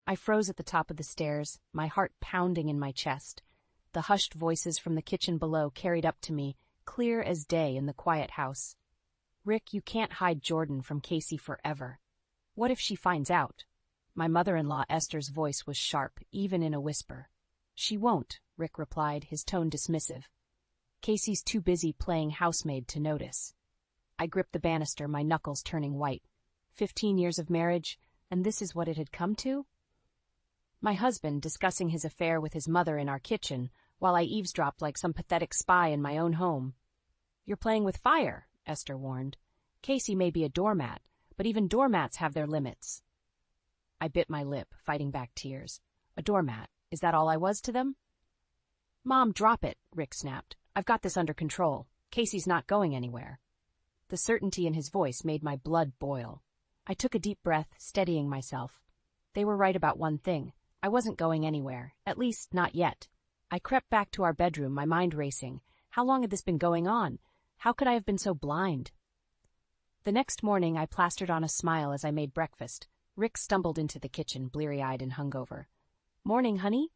I froze at the top of the stairs, my heart pounding in my chest. The hushed voices from the kitchen below carried up to me, clear as day in the quiet house. Rick, you can't hide Jordan from Casey forever. What if she finds out? My mother-in-law Esther's voice was sharp, even in a whisper. She won't, Rick replied, his tone dismissive. Casey's too busy playing housemaid to notice. I gripped the banister, my knuckles turning white. 15 years of marriage, and this is what it had come to? My husband discussing his affair with his mother in our kitchen, while I eavesdropped like some pathetic spy in my own home. You're playing with fire, Esther warned. Casey may be a doormat, but even doormats have their limits. I bit my lip, fighting back tears. A doormat, is that all I was to them? Mom, drop it, Rick snapped. I've got this under control. Casey's not going anywhere. The certainty in his voice made my blood boil. I took a deep breath, steadying myself. They were right about one thing. I wasn't going anywhere, at least not yet. I crept back to our bedroom, my mind racing. How long had this been going on? How could I have been so blind? The next morning, I plastered on a smile as I made breakfast. Rick stumbled into the kitchen, bleary-eyed and hungover. Morning, honey,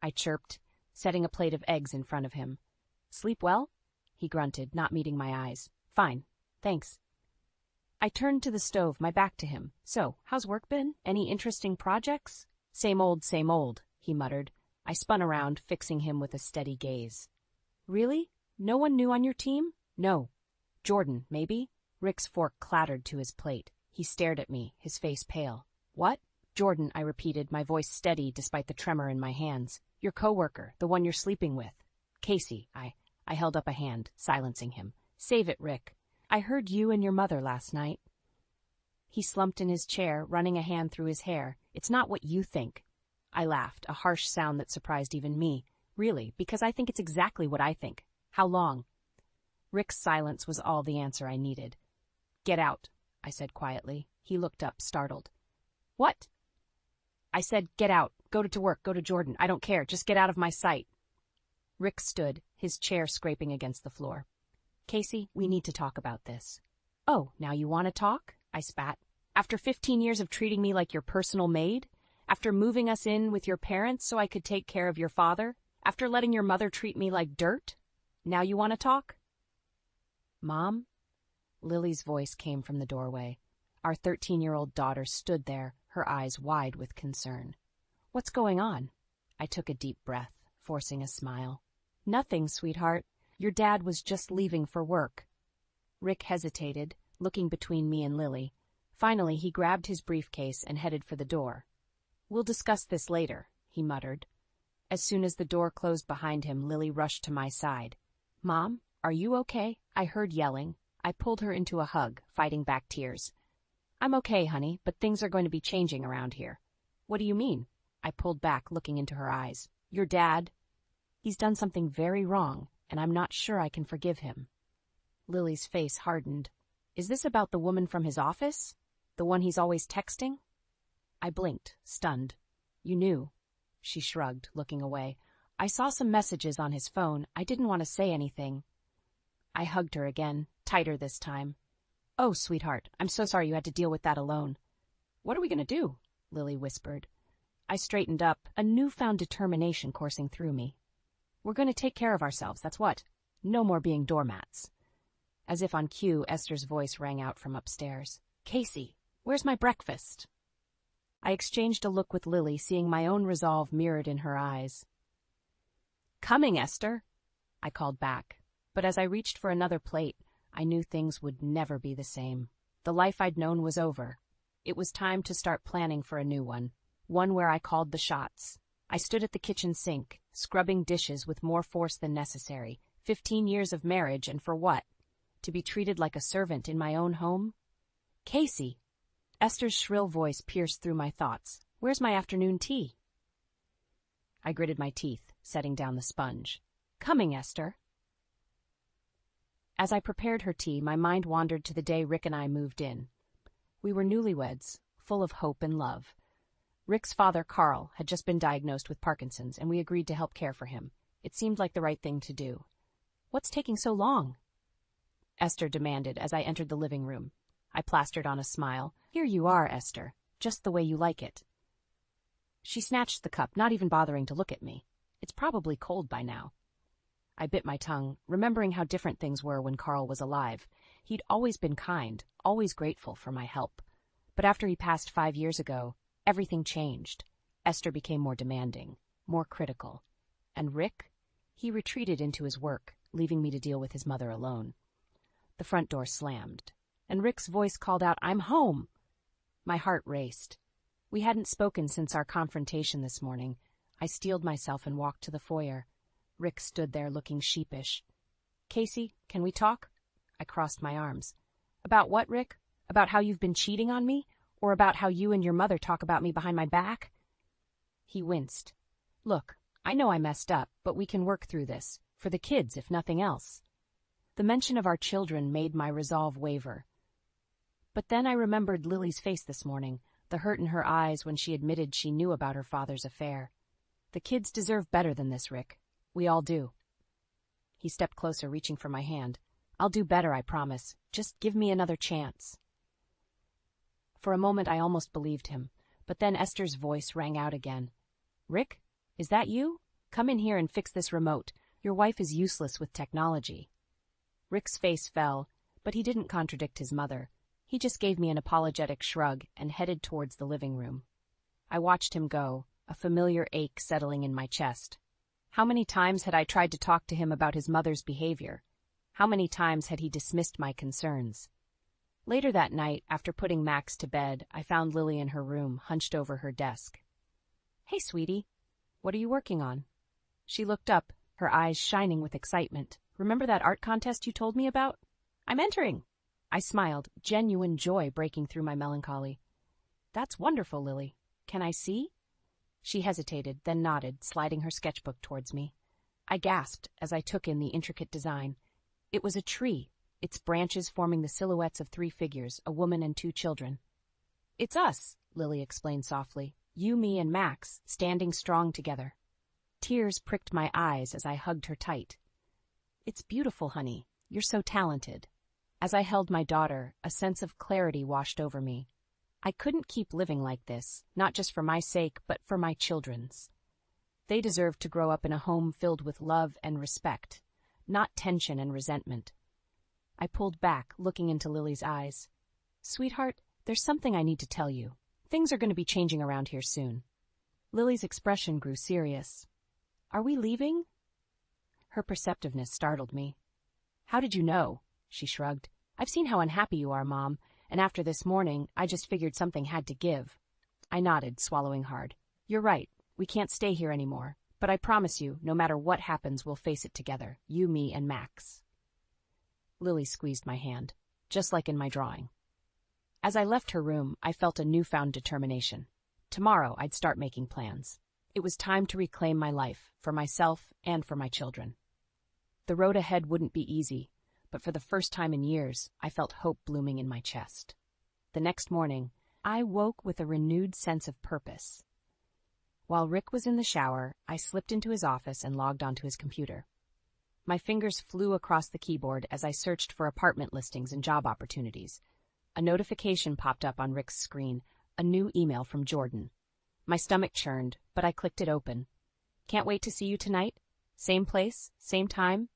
I chirped, setting a plate of eggs in front of him. Sleep well? He grunted, not meeting my eyes. Fine, thanks. I turned to the stove, my back to him. So, how's work been? Any interesting projects? Same old, he muttered. I spun around, fixing him with a steady gaze. Really? No one new on your team? No. Jordan, maybe? Rick's fork clattered to his plate. He stared at me, his face pale. What? Jordan, I repeated, my voice steady despite the tremor in my hands. Your coworker, the one you're sleeping with. Casey, I held up a hand, silencing him. Save it, Rick. I heard you and your mother last night. He slumped in his chair, running a hand through his hair. It's not what you think. I laughed, a harsh sound that surprised even me. Really, because I think it's exactly what I think. How long? Rick's silence was all the answer I needed. Get out, I said quietly. He looked up, startled. What? I said, get out. Go to work. Go to Jordan. I don't care. Just get out of my sight. Rick stood, his chair scraping against the floor. Casey, we need to talk about this. Oh, now you want to talk? I spat. After 15 years of treating me like your personal maid? After moving us in with your parents so I could take care of your father? After letting your mother treat me like dirt? Now you want to talk? Mom? Lily's voice came from the doorway. Our 13-year-old daughter stood there, her eyes wide with concern. What's going on? I took a deep breath, forcing a smile. Nothing, sweetheart. Your dad was just leaving for work. Rick hesitated, looking between me and Lily. Finally, he grabbed his briefcase and headed for the door. We'll discuss this later, he muttered. As soon as the door closed behind him, Lily rushed to my side. Mom, are you okay? I heard yelling. I pulled her into a hug, fighting back tears. I'm okay, honey, but things are going to be changing around here. What do you mean? I pulled back, looking into her eyes. Your dad? He's done something very wrong, and I'm not sure I can forgive him. Lily's face hardened. Is this about the woman from his office? The one he's always texting? I blinked, stunned. You knew. She shrugged, looking away. I saw some messages on his phone. I didn't want to say anything. I hugged her again, tighter this time. Oh, sweetheart, I'm so sorry you had to deal with that alone. What are we going to do? Lily whispered. I straightened up, a newfound determination coursing through me. We're going to take care of ourselves, that's what. No more being doormats. As if on cue, Esther's voice rang out from upstairs. Casey, where's my breakfast? I exchanged a look with Lily, seeing my own resolve mirrored in her eyes. Coming, Esther, I called back. But as I reached for another plate, I knew things would never be the same. The life I'd known was over. It was time to start planning for a new one where I called the shots. I stood at the kitchen sink, scrubbing dishes with more force than necessary. 15 years of marriage, and for what? To be treated like a servant in my own home? Casey! Esther's shrill voice pierced through my thoughts. Where's my afternoon tea? I gritted my teeth, setting down the sponge. Coming, Esther. As I prepared her tea, my mind wandered to the day Rick and I moved in. We were newlyweds, full of hope and love. Rick's father, Carl, had just been diagnosed with Parkinson's, and we agreed to help care for him. It seemed like the right thing to do. What's taking so long? Esther demanded as I entered the living room. I plastered on a smile. Here you are, Esther, just the way you like it. She snatched the cup, not even bothering to look at me. It's probably cold by now. I bit my tongue, remembering how different things were when Carl was alive. He'd always been kind, always grateful for my help. But after he passed 5 years ago, everything changed. Esther became more demanding, more critical. And Rick? He retreated into his work, leaving me to deal with his mother alone. The front door slammed, and Rick's voice called out, "I'm home!" My heart raced. We hadn't spoken since our confrontation this morning. I steeled myself and walked to the foyer. Rick stood there looking sheepish. "Casey, can we talk?" I crossed my arms. "About what, Rick? About how you've been cheating on me? Or about how you and your mother talk about me behind my back?" He winced. "Look, I know I messed up, but we can work through this. For the kids, if nothing else." The mention of our children made my resolve waver. But then I remembered Lily's face this morning, the hurt in her eyes when she admitted she knew about her father's affair. The kids deserve better than this, Rick. We all do. He stepped closer, reaching for my hand. "I'll do better, I promise. Just give me another chance." For a moment I almost believed him, but then Esther's voice rang out again. "Rick, is that you? Come in here and fix this remote. Your wife is useless with technology." Rick's face fell, but he didn't contradict his mother. He just gave me an apologetic shrug and headed towards the living room. I watched him go, a familiar ache settling in my chest. How many times had I tried to talk to him about his mother's behavior? How many times had he dismissed my concerns? Later that night, after putting Max to bed, I found Lily in her room, hunched over her desk. "Hey, sweetie. What are you working on?" She looked up, her eyes shining with excitement. "Remember that art contest you told me about? I'm entering." I smiled, genuine joy breaking through my melancholy. "That's wonderful, Lily. Can I see?" She hesitated, then nodded, sliding her sketchbook towards me. I gasped as I took in the intricate design. It was a tree, its branches forming the silhouettes of 3 figures, a woman and 2 children. "It's us," Lily explained softly. "You, me, and Max, standing strong together." Tears pricked my eyes as I hugged her tight. "It's beautiful, honey. You're so talented." As I held my daughter, a sense of clarity washed over me. I couldn't keep living like this, not just for my sake, but for my children's. They deserved to grow up in a home filled with love and respect, not tension and resentment. I pulled back, looking into Lily's eyes. "Sweetheart, there's something I need to tell you. Things are going to be changing around here soon." Lily's expression grew serious. "Are we leaving?" Her perceptiveness startled me. "How did you know?" She shrugged. "I've seen how unhappy you are, Mom, and after this morning, I just figured something had to give." I nodded, swallowing hard. "You're right. We can't stay here anymore. But I promise you, no matter what happens, we'll face it together. You, me, and Max." Lily squeezed my hand, just like in my drawing. As I left her room, I felt a newfound determination. Tomorrow, I'd start making plans. It was time to reclaim my life, for myself and for my children. The road ahead wouldn't be easy, but for the first time in years, I felt hope blooming in my chest. The next morning, I woke with a renewed sense of purpose. While Rick was in the shower, I slipped into his office and logged onto his computer. My fingers flew across the keyboard as I searched for apartment listings and job opportunities. A notification popped up on Rick's screen, a new email from Jordan. My stomach churned, but I clicked it open. "Can't wait to see you tonight? Same place, same time?"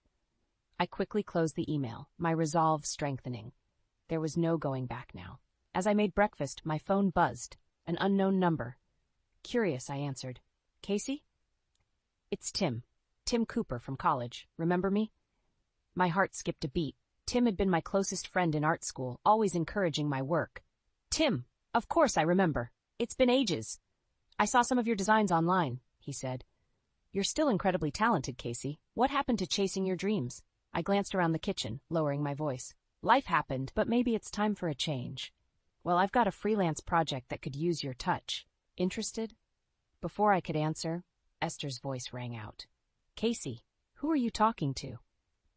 I quickly closed the email, my resolve strengthening. There was no going back now. As I made breakfast, my phone buzzed. An unknown number. Curious, I answered. "Casey?" "It's Tim. Tim Cooper from college. Remember me?" My heart skipped a beat. Tim had been my closest friend in art school, always encouraging my work. "Tim, of course I remember. It's been ages. I saw some of your designs online," he said. "You're still incredibly talented, Casey. What happened to chasing your dreams?" I glanced around the kitchen, lowering my voice. "Life happened, but maybe it's time for a change. Well, I've got a freelance project that could use your touch. Interested?" Before I could answer, Esther's voice rang out. "Casey, who are you talking to?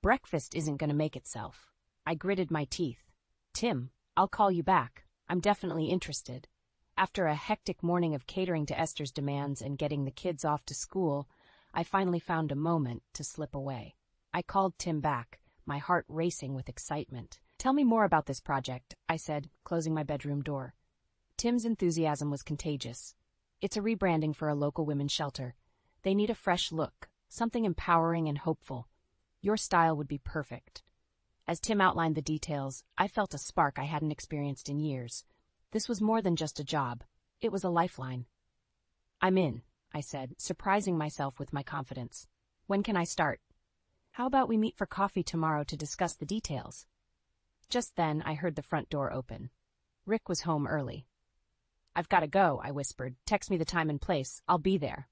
Breakfast isn't going to make itself." I gritted my teeth. "Tim, I'll call you back. I'm definitely interested." After a hectic morning of catering to Esther's demands and getting the kids off to school, I finally found a moment to slip away. I called Tim back, my heart racing with excitement. "Tell me more about this project," I said, closing my bedroom door. Tim's enthusiasm was contagious. It's a rebranding for a local women's shelter. They need a fresh look, something empowering and hopeful. Your style would be perfect. As Tim outlined the details, I felt a spark I hadn't experienced in years. This was more than just a job. It was a lifeline. I'm in, I said, surprising myself with my confidence. When can I start? How about we meet for coffee tomorrow to discuss the details? Just then, I heard the front door open. Rick was home early. I've got to go, I whispered. Text me the time and place. I'll be there.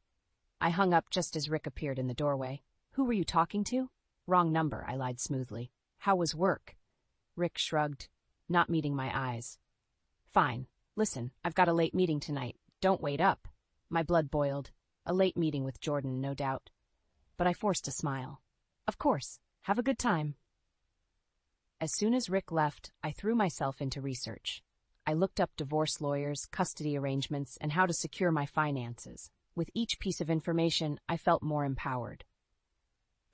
I hung up just as Rick appeared in the doorway. Who were you talking to? Wrong number, I lied smoothly. How was work? Rick shrugged, not meeting my eyes. Fine. Listen, I've got a late meeting tonight. Don't wait up. My blood boiled. A late meeting with Jordan, no doubt. But I forced a smile. Of course. Have a good time. As soon as Rick left, I threw myself into research. I looked up divorce lawyers, custody arrangements, and how to secure my finances. With each piece of information, I felt more empowered.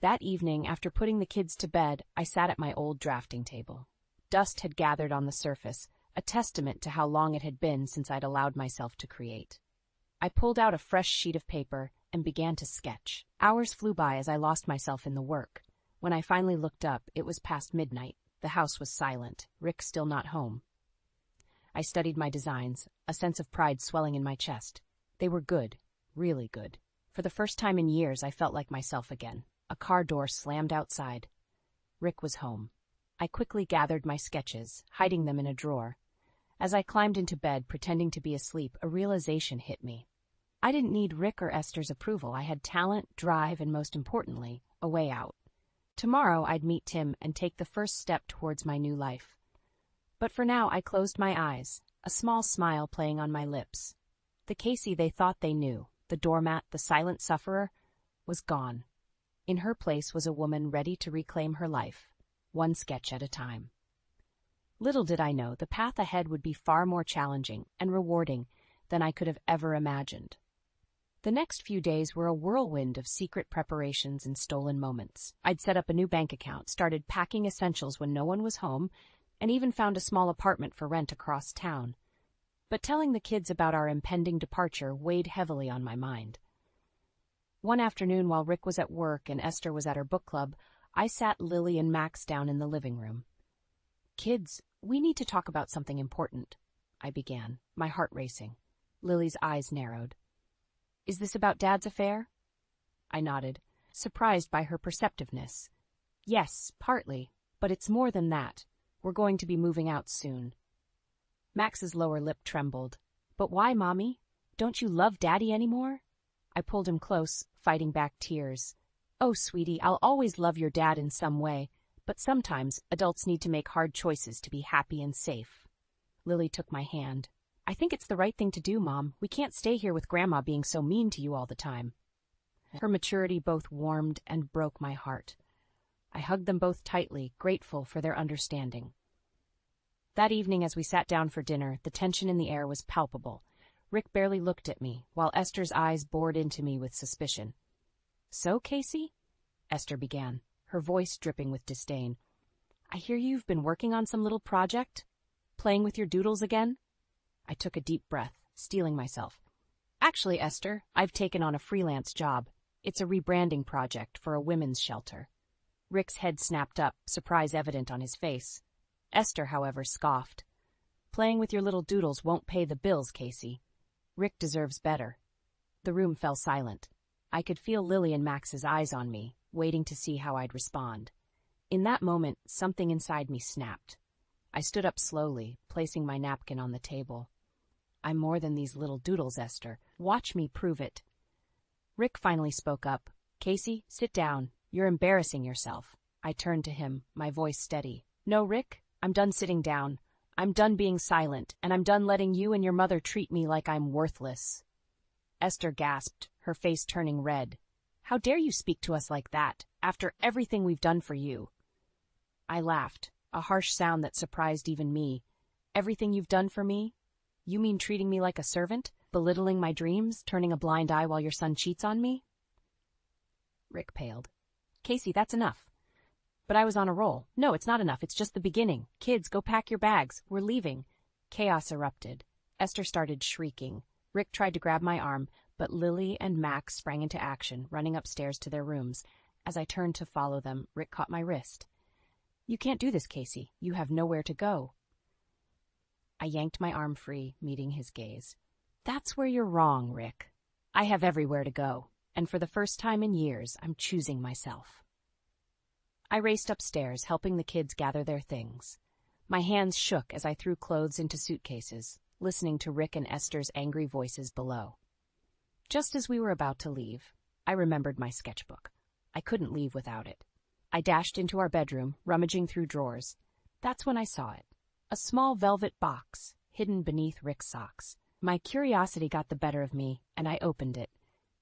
That evening, after putting the kids to bed, I sat at my old drafting table. Dust had gathered on the surface, a testament to how long it had been since I'd allowed myself to create. I pulled out a fresh sheet of paper and began to sketch. Hours flew by as I lost myself in the work. When I finally looked up, it was past midnight. The house was silent, Rick still not home. I studied my designs, a sense of pride swelling in my chest. They were good, really good. For the first time in years, I felt like myself again. A car door slammed outside. Rick was home. I quickly gathered my sketches, hiding them in a drawer. As I climbed into bed, pretending to be asleep, a realization hit me. I didn't need Rick or Esther's approval. I had talent, drive, and most importantly, a way out. Tomorrow, I'd meet Tim and take the first step towards my new life. But for now, I closed my eyes, a small smile playing on my lips. The Casey they thought they knew, the doormat, the silent sufferer, was gone. In her place was a woman ready to reclaim her life, one sketch at a time. Little did I know the path ahead would be far more challenging and rewarding than I could have ever imagined. The next few days were a whirlwind of secret preparations and stolen moments. I'd set up a new bank account, started packing essentials when no one was home, and even found a small apartment for rent across town. But telling the kids about our impending departure weighed heavily on my mind. One afternoon, while Rick was at work and Esther was at her book club, I sat Lily and Max down in the living room. "Kids, we need to talk about something important," I began, my heart racing. Lily's eyes narrowed. "Is this about Dad's affair?" I nodded, surprised by her perceptiveness. "Yes, partly, but it's more than that. We're going to be moving out soon." Max's lower lip trembled. "But why, Mommy? Don't you love Daddy anymore?" I pulled him close, fighting back tears. "Oh, sweetie, I'll always love your dad in some way, but sometimes adults need to make hard choices to be happy and safe." Lily took my hand. "I think it's the right thing to do, Mom. We can't stay here with Grandma being so mean to you all the time." Her maturity both warmed and broke my heart. I hugged them both tightly, grateful for their understanding. That evening, as we sat down for dinner, the tension in the air was palpable. Rick barely looked at me, while Esther's eyes bored into me with suspicion. "So, Casey?" Esther began, her voice dripping with disdain. "I hear you've been working on some little project? Playing with your doodles again?" I took a deep breath, steeling myself. "Actually, Esther, I've taken on a freelance job. It's a rebranding project for a women's shelter." Rick's head snapped up, surprise evident on his face. Esther, however, scoffed. "Playing with your little doodles won't pay the bills, Casey. Rick deserves better." The room fell silent. I could feel Lily and Max's eyes on me, waiting to see how I'd respond. In that moment, something inside me snapped. I stood up slowly, placing my napkin on the table. "I'm more than these little doodles, Esther. Watch me prove it." Rick finally spoke up. "Casey, sit down. You're embarrassing yourself." I turned to him, my voice steady. "No, Rick, I'm done sitting down. I'm done being silent, and I'm done letting you and your mother treat me like I'm worthless." Esther gasped, her face turning red. "How dare you speak to us like that, after everything we've done for you?" I laughed, a harsh sound that surprised even me. "Everything you've done for me? You mean treating me like a servant? Belittling my dreams? Turning a blind eye while your son cheats on me?" Rick paled. "Casey, that's enough." But I was on a roll. "No, it's not enough. It's just the beginning. Kids, go pack your bags. We're leaving." Chaos erupted. Esther started shrieking. Rick tried to grab my arm, but Lily and Max sprang into action, running upstairs to their rooms. As I turned to follow them, Rick caught my wrist. "You can't do this, Casey. You have nowhere to go." I yanked my arm free, meeting his gaze. "That's where you're wrong, Rick. I have everywhere to go, and for the first time in years, I'm choosing myself." I raced upstairs, helping the kids gather their things. My hands shook as I threw clothes into suitcases, listening to Rick and Esther's angry voices below. Just as we were about to leave, I remembered my sketchbook. I couldn't leave without it. I dashed into our bedroom, rummaging through drawers. That's when I saw it. A small velvet box, hidden beneath Rick's socks. My curiosity got the better of me, and I opened it.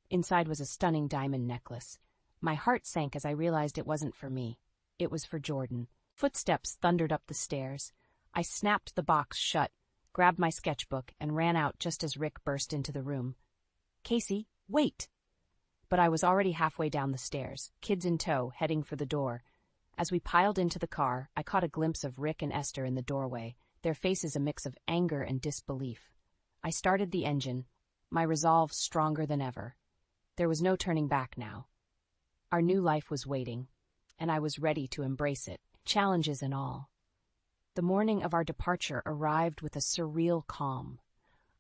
Inside was a stunning diamond necklace. My heart sank as I realized it wasn't for me. It was for Jordan. Footsteps thundered up the stairs. I snapped the box shut, grabbed my sketchbook, and ran out just as Rick burst into the room. "Casey, wait!" But I was already halfway down the stairs, kids in tow, heading for the door. As we piled into the car, I caught a glimpse of Rick and Esther in the doorway, their faces a mix of anger and disbelief. I started the engine, my resolve stronger than ever. There was no turning back now. Our new life was waiting, and I was ready to embrace it, challenges and all. The morning of our departure arrived with a surreal calm.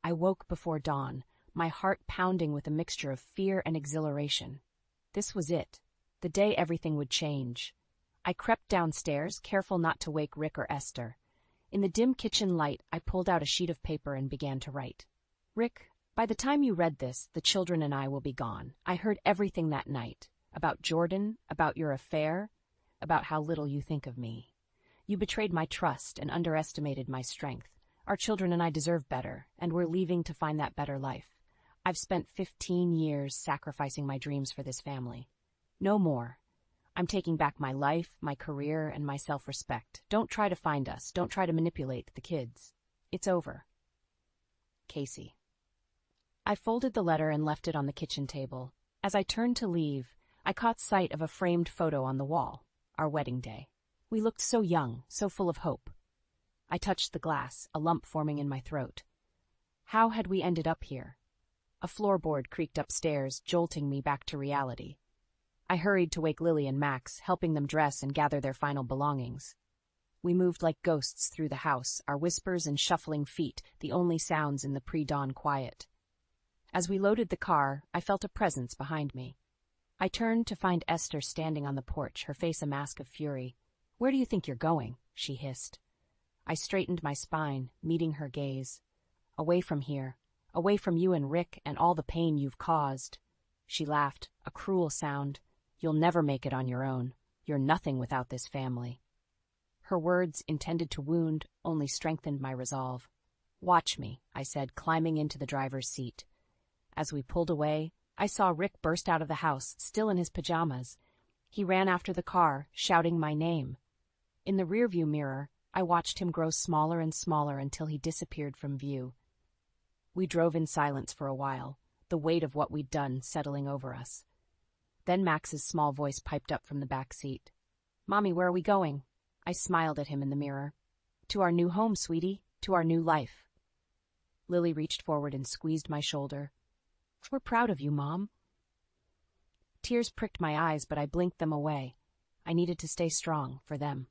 I woke before dawn, my heart pounding with a mixture of fear and exhilaration. This was it, the day everything would change. I crept downstairs, careful not to wake Rick or Esther. In the dim kitchen light, I pulled out a sheet of paper and began to write. "Rick, by the time you read this, the children and I will be gone. I heard everything that night. About Jordan, about your affair, about how little you think of me. You betrayed my trust and underestimated my strength. Our children and I deserve better, and we're leaving to find that better life. I've spent 15 years sacrificing my dreams for this family. No more. I'm taking back my life, my career, and my self-respect. Don't try to find us. Don't try to manipulate the kids. It's over. Casey." I folded the letter and left it on the kitchen table. As I turned to leave, I caught sight of a framed photo on the wall, our wedding day. We looked so young, so full of hope. I touched the glass, a lump forming in my throat. How had we ended up here? A floorboard creaked upstairs, jolting me back to reality. I hurried to wake Lily and Max, helping them dress and gather their final belongings. We moved like ghosts through the house, our whispers and shuffling feet the only sounds in the pre-dawn quiet. As we loaded the car, I felt a presence behind me. I turned to find Esther standing on the porch, her face a mask of fury. "Where do you think you're going?" she hissed. I straightened my spine, meeting her gaze. "Away from here, away from you and Rick and all the pain you've caused." She laughed, a cruel sound. "You'll never make it on your own. You're nothing without this family." Her words, intended to wound, only strengthened my resolve. "Watch me," I said, climbing into the driver's seat. As we pulled away, I saw Rick burst out of the house, still in his pajamas. He ran after the car, shouting my name. In the rearview mirror, I watched him grow smaller and smaller until he disappeared from view. We drove in silence for a while, the weight of what we'd done settling over us. Then Max's small voice piped up from the back seat. "Mommy, where are we going?" I smiled at him in the mirror. "To our new home, sweetie, to our new life." Lily reached forward and squeezed my shoulder. "We're proud of you, Mom." Tears pricked my eyes, but I blinked them away. I needed to stay strong for them.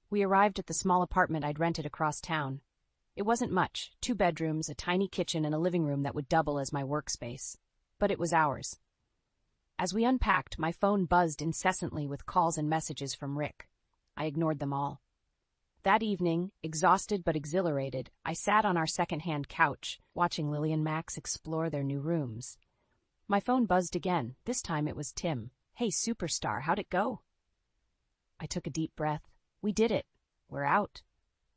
We arrived at the small apartment I'd rented across town. It wasn't much, 2 bedrooms, a tiny kitchen, and a living room that would double as my workspace. But it was ours. As we unpacked, my phone buzzed incessantly with calls and messages from Rick. I ignored them all. That evening, exhausted but exhilarated, I sat on our second-hand couch, watching Lily and Max explore their new rooms. My phone buzzed again. This time it was Tim. "Hey, superstar, how'd it go?" I took a deep breath. "We did it. We're out."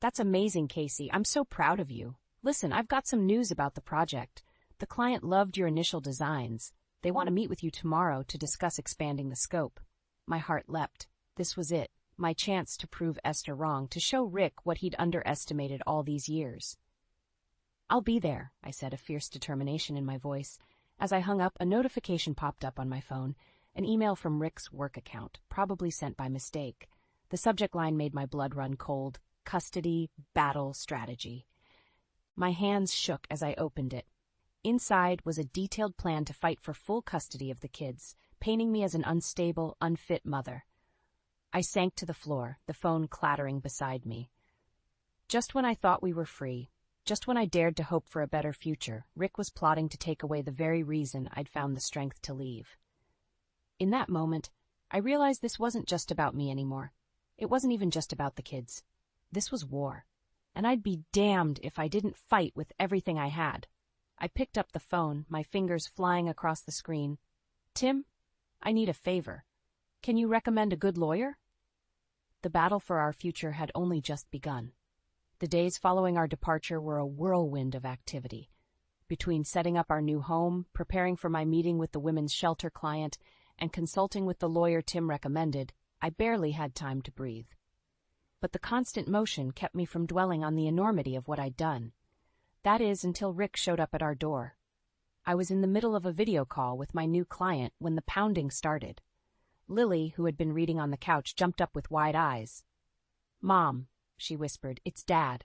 "That's amazing, Casey. I'm so proud of you. Listen, I've got some news about the project. The client loved your initial designs. They want to meet with you tomorrow to discuss expanding the scope." My heart leapt. This was it. My chance to prove Esther wrong, to show Rick what he'd underestimated all these years. "I'll be there," I said, a fierce determination in my voice. As I hung up, a notification popped up on my phone, an email from Rick's work account, probably sent by mistake. The subject line made my blood run cold. Custody, battle, strategy. My hands shook as I opened it. Inside was a detailed plan to fight for full custody of the kids, painting me as an unstable, unfit mother. I sank to the floor, the phone clattering beside me. Just when I thought we were free, just when I dared to hope for a better future, Rick was plotting to take away the very reason I'd found the strength to leave. In that moment, I realized this wasn't just about me anymore. It wasn't even just about the kids. This was war, and I'd be damned if I didn't fight with everything I had. I picked up the phone, my fingers flying across the screen. "Tim, I need a favor. Can you recommend a good lawyer?" The battle for our future had only just begun. The days following our departure were a whirlwind of activity. Between setting up our new home, preparing for my meeting with the women's shelter client, and consulting with the lawyer Tim recommended, I barely had time to breathe. But the constant motion kept me from dwelling on the enormity of what I'd done. That is, until Rick showed up at our door. I was in the middle of a video call with my new client when the pounding started. Lily, who had been reading on the couch, jumped up with wide eyes. "Mom," she whispered, "it's Dad."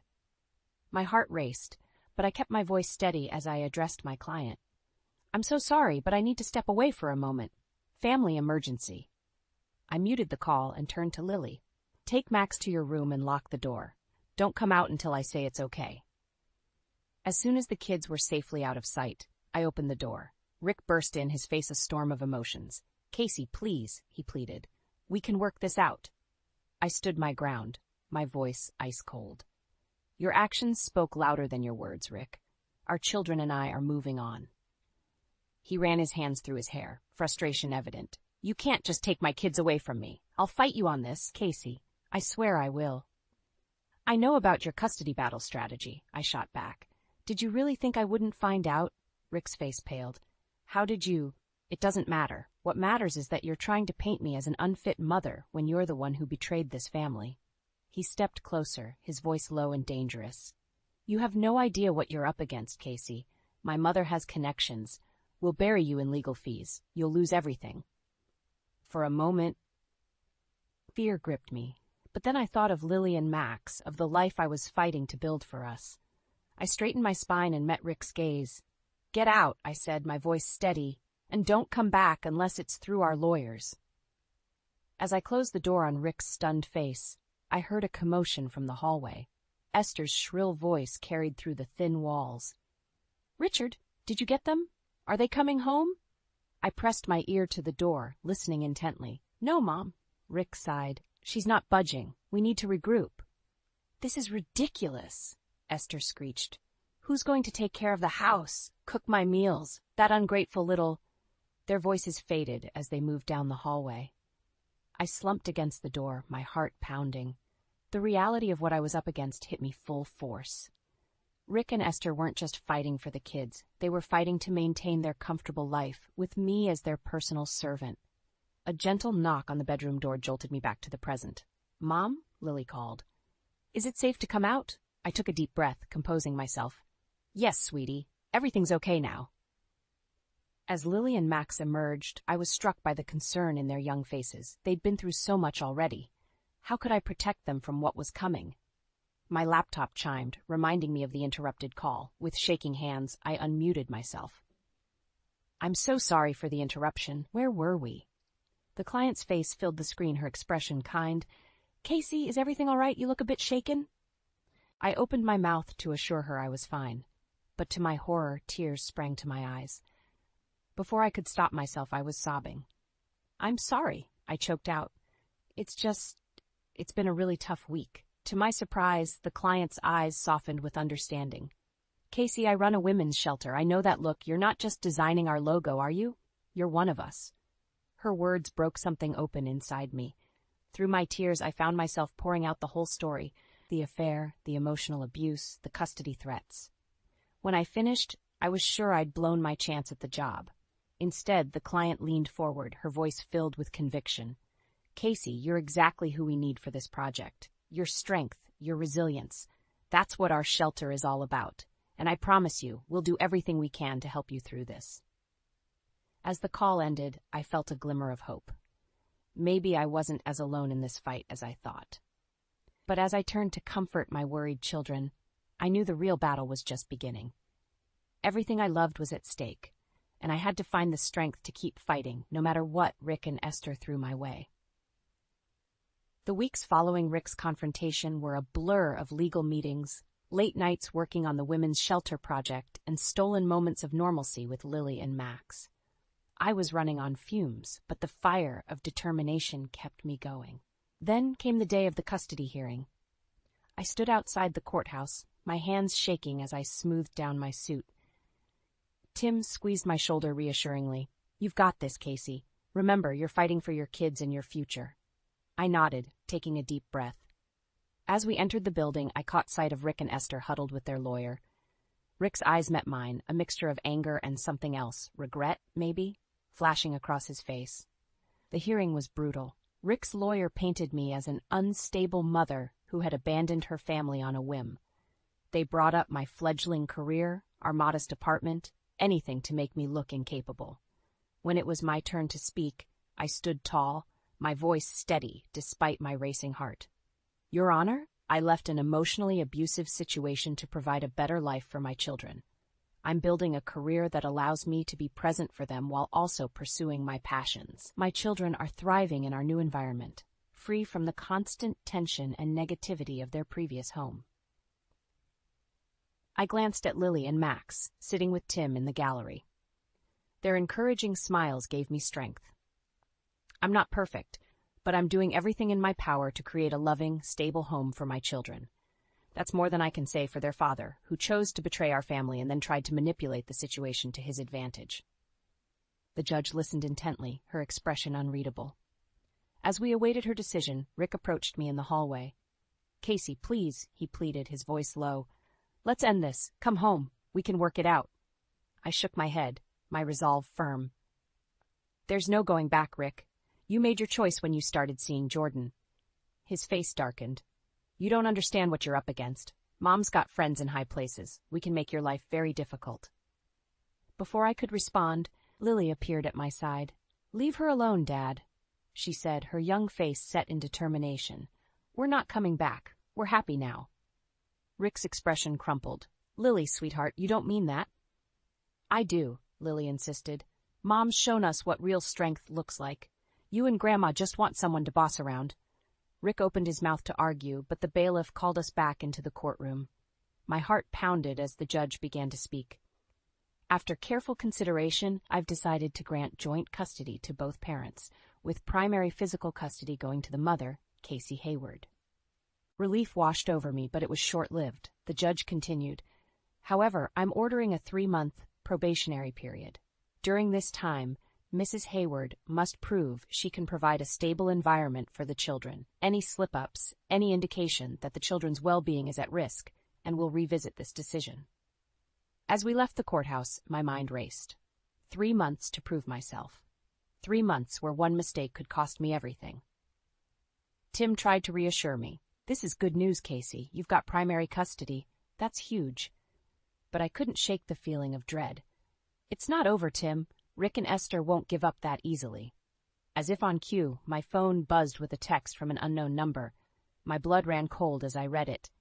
My heart raced, but I kept my voice steady as I addressed my client. "I'm so sorry, but I need to step away for a moment. Family emergency." I muted the call and turned to Lily. "Take Max to your room and lock the door. Don't come out until I say it's okay." As soon as the kids were safely out of sight, I opened the door. Rick burst in, his face a storm of emotions. "Casey, please," he pleaded. "We can work this out." I stood my ground, my voice ice cold. "Your actions spoke louder than your words, Rick. Our children and I are moving on." He ran his hands through his hair, frustration evident. "You can't just take my kids away from me. I'll fight you on this, Casey. I swear I will." "I know about your custody battle strategy," I shot back. "Did you really think I wouldn't find out?" Rick's face paled. "How did you—" "It doesn't matter. What matters is that you're trying to paint me as an unfit mother when you're the one who betrayed this family." He stepped closer, his voice low and dangerous. "You have no idea what you're up against, Casey. My mother has connections. We'll bury you in legal fees. You'll lose everything." For a moment, fear gripped me, but then I thought of Lily and Max, of the life I was fighting to build for us. I straightened my spine and met Rick's gaze. "Get out," I said, my voice steady, "and don't come back unless it's through our lawyers." As I closed the door on Rick's stunned face, I heard a commotion from the hallway. Esther's shrill voice carried through the thin walls. "Richard, did you get them? Are they coming home?" I pressed my ear to the door, listening intently. "No, Mom." Rick sighed. "She's not budging. We need to regroup." "This is ridiculous," Esther screeched. "Who's going to take care of the house, cook my meals? That ungrateful little—" Their voices faded as they moved down the hallway. I slumped against the door, my heart pounding. The reality of what I was up against hit me full force. Rick and Esther weren't just fighting for the kids. They were fighting to maintain their comfortable life, with me as their personal servant. A gentle knock on the bedroom door jolted me back to the present. "Mom?" Lily called. "Is it safe to come out?" I took a deep breath, composing myself. "Yes, sweetie. Everything's okay now." As Lily and Max emerged, I was struck by the concern in their young faces. They'd been through so much already. How could I protect them from what was coming? My laptop chimed, reminding me of the interrupted call. With shaking hands, I unmuted myself. "I'm so sorry for the interruption. Where were we?" The client's face filled the screen, her expression kind. "Casey, is everything all right? You look a bit shaken." I opened my mouth to assure her I was fine, but to my horror, tears sprang to my eyes. Before I could stop myself, I was sobbing. "I'm sorry," I choked out. It's been a really tough week." To my surprise, the client's eyes softened with understanding. "Casey, I run a women's shelter. I know that look. You're not just designing our logo, are you? You're one of us." Her words broke something open inside me. Through my tears, I found myself pouring out the whole story, the affair, the emotional abuse, the custody threats. When I finished, I was sure I'd blown my chance at the job. Instead, the client leaned forward, her voice filled with conviction. "Casey, you're exactly who we need for this project. Your strength, your resilience. That's what our shelter is all about. And I promise you, we'll do everything we can to help you through this." As the call ended, I felt a glimmer of hope. Maybe I wasn't as alone in this fight as I thought. But as I turned to comfort my worried children, I knew the real battle was just beginning. Everything I loved was at stake, and I had to find the strength to keep fighting, no matter what Rick and Esther threw my way. The weeks following Rick's confrontation were a blur of legal meetings, late nights working on the women's shelter project, and stolen moments of normalcy with Lily and Max. I was running on fumes, but the fire of determination kept me going. Then came the day of the custody hearing. I stood outside the courthouse, my hands shaking as I smoothed down my suit. Tim squeezed my shoulder reassuringly. "You've got this, Casey. Remember, you're fighting for your kids and your future." I nodded, taking a deep breath. As we entered the building, I caught sight of Rick and Esther huddled with their lawyer. Rick's eyes met mine, a mixture of anger and something else, regret, maybe, flashing across his face. The hearing was brutal. Rick's lawyer painted me as an unstable mother who had abandoned her family on a whim. They brought up my fledgling career, our modest apartment, anything to make me look incapable. When it was my turn to speak, I stood tall, my voice steady despite my racing heart. "Your Honor, I left an emotionally abusive situation to provide a better life for my children. I'm building a career that allows me to be present for them while also pursuing my passions. My children are thriving in our new environment, free from the constant tension and negativity of their previous home." I glanced at Lily and Max, sitting with Tim in the gallery. Their encouraging smiles gave me strength. "I'm not perfect, but I'm doing everything in my power to create a loving, stable home for my children. That's more than I can say for their father, who chose to betray our family and then tried to manipulate the situation to his advantage." The judge listened intently, her expression unreadable. As we awaited her decision, Rick approached me in the hallway. "Casey, please," he pleaded, his voice low. "Let's end this. Come home. We can work it out." I shook my head, my resolve firm. "There's no going back, Rick. You made your choice when you started seeing Jordan." His face darkened. "You don't understand what you're up against. Mom's got friends in high places. We can make your life very difficult." Before I could respond, Lily appeared at my side. "Leave her alone, Dad," she said, her young face set in determination. "We're not coming back. We're happy now." Rick's expression crumpled. "Lily, sweetheart, you don't mean that." "I do," Lily insisted. "Mom's shown us what real strength looks like. You and Grandma just want someone to boss around." Rick opened his mouth to argue, but the bailiff called us back into the courtroom. My heart pounded as the judge began to speak. "After careful consideration, I've decided to grant joint custody to both parents, with primary physical custody going to the mother, Casey Hayward." Relief washed over me, but it was short-lived. The judge continued. "However, I'm ordering a 3-month probationary period. During this time, Mrs. Hayward must prove she can provide a stable environment for the children. Any slip-ups, any indication that the children's well-being is at risk, and we'll revisit this decision." As we left the courthouse, my mind raced. 3 months to prove myself. 3 months where one mistake could cost me everything. Tim tried to reassure me. "This is good news, Casey. You've got primary custody. That's huge." But I couldn't shake the feeling of dread. "It's not over, Tim. Rick and Esther won't give up that easily." As if on cue, my phone buzzed with a text from an unknown number. My blood ran cold as I read it.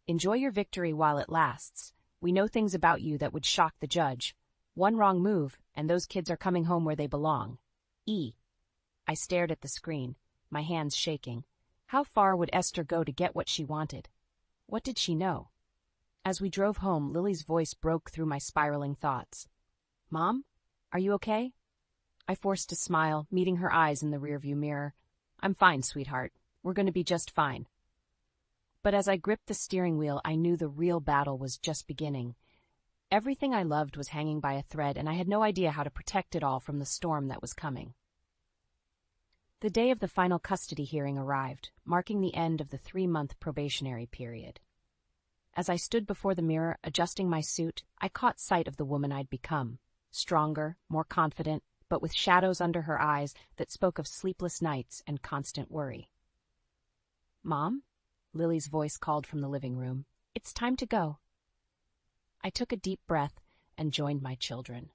"Enjoy your victory while it lasts. We know things about you that would shock the judge. One wrong move, and those kids are coming home where they belong. E." I stared at the screen, my hands shaking. How far would Esther go to get what she wanted? What did she know? As we drove home, Lily's voice broke through my spiraling thoughts. "Mom? Are you okay?" I forced a smile, meeting her eyes in the rearview mirror. "I'm fine, sweetheart. We're going to be just fine." But as I gripped the steering wheel, I knew the real battle was just beginning. Everything I loved was hanging by a thread, and I had no idea how to protect it all from the storm that was coming. The day of the final custody hearing arrived, marking the end of the 3-month probationary period. As I stood before the mirror, adjusting my suit, I caught sight of the woman I'd become. Stronger, more confident, but with shadows under her eyes that spoke of sleepless nights and constant worry. "Mom?" Lily's voice called from the living room. "It's time to go." I took a deep breath and joined my children.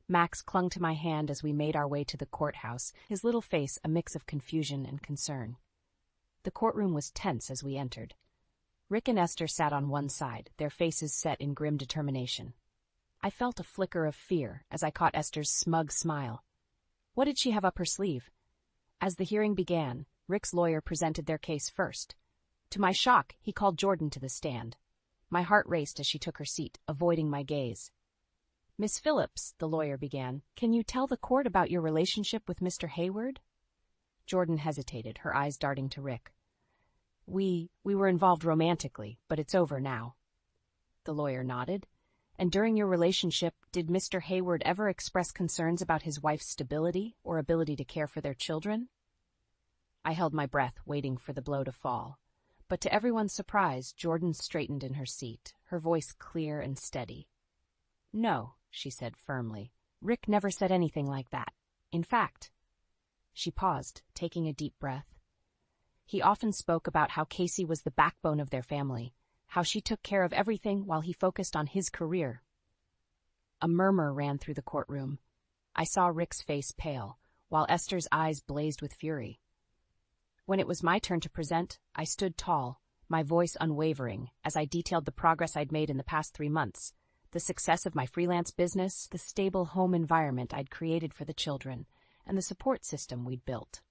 Max clung to my hand as we made our way to the courthouse, his little face a mix of confusion and concern. The courtroom was tense as we entered. Rick and Esther sat on one side, their faces set in grim determination. I felt a flicker of fear as I caught Esther's smug smile. What did she have up her sleeve? As the hearing began, Rick's lawyer presented their case first. To my shock, he called Jordan to the stand. My heart raced as she took her seat, avoiding my gaze. Miss Phillips, the lawyer began, can you tell the court about your relationship with Mr. Hayward? Jordan hesitated, her eyes darting to Rick. We were involved romantically, but it's over now. The lawyer nodded. And during your relationship, did Mr. Hayward ever express concerns about his wife's stability or ability to care for their children? I held my breath, waiting for the blow to fall. But to everyone's surprise, Jordan straightened in her seat, her voice clear and steady. No, she said firmly. Rick never said anything like that. In fact, she paused, taking a deep breath. He often spoke about how Casey was the backbone of their family, how she took care of everything while he focused on his career. A murmur ran through the courtroom. I saw Rick's face pale, while Esther's eyes blazed with fury. When it was my turn to present, I stood tall, my voice unwavering, as I detailed the progress I'd made in the past 3 months, the success of my freelance business, the stable home environment I'd created for the children, and the support system we'd built.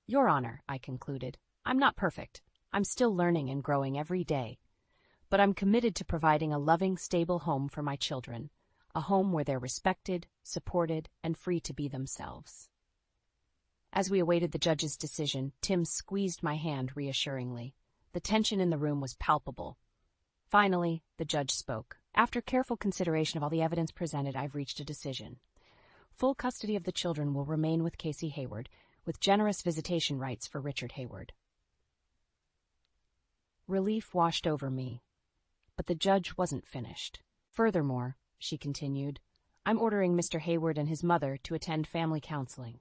Your Honor, I concluded, I'm not perfect. I'm still learning and growing every day. But I'm committed to providing a loving, stable home for my children, a home where they're respected, supported, and free to be themselves. As we awaited the judge's decision, Tim squeezed my hand reassuringly. The tension in the room was palpable. Finally, the judge spoke. After careful consideration of all the evidence presented, I've reached a decision. Full custody of the children will remain with Casey Hayward, with generous visitation rights for Richard Hayward. Relief washed over me. But the judge wasn't finished. Furthermore, she continued, I'm ordering Mr. Hayward and his mother to attend family counseling.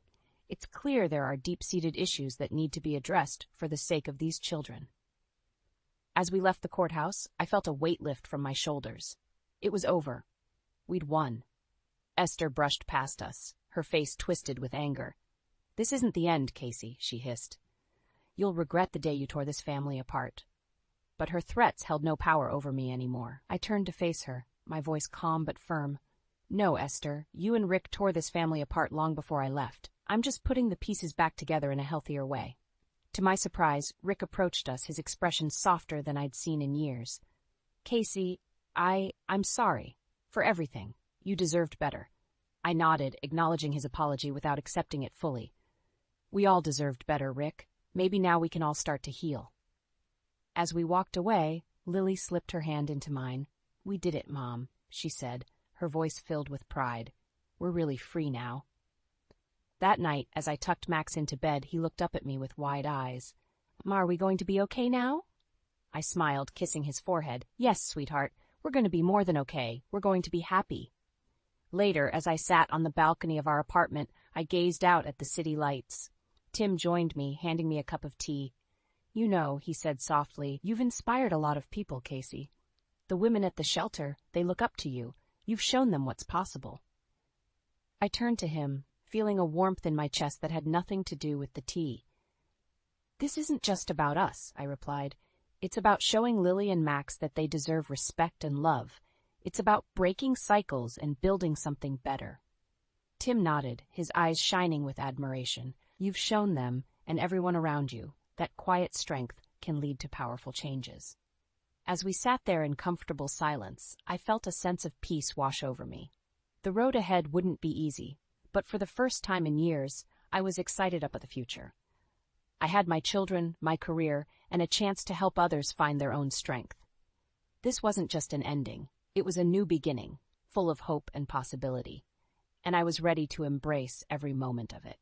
It's clear there are deep-seated issues that need to be addressed for the sake of these children. As we left the courthouse, I felt a weight lift from my shoulders. It was over. We'd won. Esther brushed past us, her face twisted with anger. This isn't the end, Casey, she hissed. You'll regret the day you tore this family apart. But her threats held no power over me anymore. I turned to face her, my voice calm but firm. No, Esther, you and Rick tore this family apart long before I left. I'm just putting the pieces back together in a healthier way. To my surprise, Rick approached us, his expression softer than I'd seen in years. Casey, I'm sorry. For everything. You deserved better. I nodded, acknowledging his apology without accepting it fully. We all deserved better, Rick. Maybe now we can all start to heal. As we walked away, Lily slipped her hand into mine. We did it, Mom, she said, her voice filled with pride. We're really free now. That night, as I tucked Max into bed, he looked up at me with wide eyes. Ma, are we going to be okay now? I smiled, kissing his forehead. Yes, sweetheart, we're going to be more than okay. We're going to be happy. Later, as I sat on the balcony of our apartment, I gazed out at the city lights. Tim joined me, handing me a cup of tea. You know, he said softly, you've inspired a lot of people, Casey. The women at the shelter, they look up to you. You've shown them what's possible. I turned to him, feeling a warmth in my chest that had nothing to do with the tea. This isn't just about us, I replied. It's about showing Lily and Max that they deserve respect and love. It's about breaking cycles and building something better. Tim nodded, his eyes shining with admiration. You've shown them, and everyone around you, that quiet strength can lead to powerful changes. As we sat there in comfortable silence, I felt a sense of peace wash over me. The road ahead wouldn't be easy, but for the first time in years, I was excited about the future. I had my children, my career, and a chance to help others find their own strength. This wasn't just an ending. It was a new beginning, full of hope and possibility, and I was ready to embrace every moment of it.